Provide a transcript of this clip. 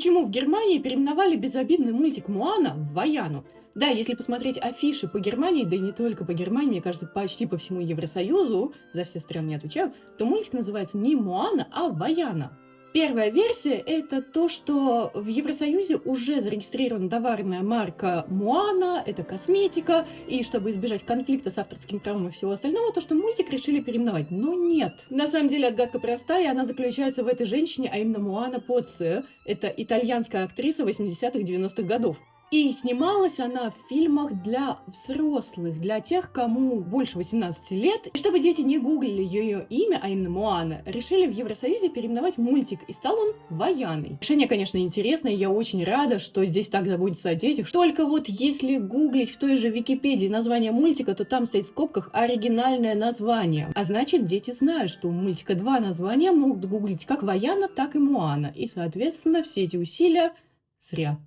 почему в Германии переименовали безобидный мультик «Моана» в «Ваяну». Да, если посмотреть афиши по Германии, да и не только по Германии, мне кажется, почти по всему Евросоюзу, за все страны не отвечаю, то мультик называется не «Моана», а «Ваяна». Первая версия – это то, что в Евросоюзе уже зарегистрирована товарная марка «Моана», это косметика, и чтобы избежать конфликта с авторским правом и всего остального, то, что мультик решили переименовать. Но нет. На самом деле отгадка простая, и она заключается в этой женщине, а именно Моана Поцци. Это итальянская актриса 80-х, 90-х годов. И снималась она в фильмах для взрослых, для тех, кому больше 18 лет. И чтобы дети не гуглили ее имя, а именно Моана, решили в Евросоюзе переименовать мультик, и стал он Ваяной. Решение, конечно, интересное, я очень рада, что здесь так заботятся о детях. Только вот если гуглить в той же Википедии название мультика, то там стоит в скобках оригинальное название. А значит, дети знают, что у мультика два названия, могут гуглить как Ваяна, так и Моана. И, соответственно, все эти усилия зря.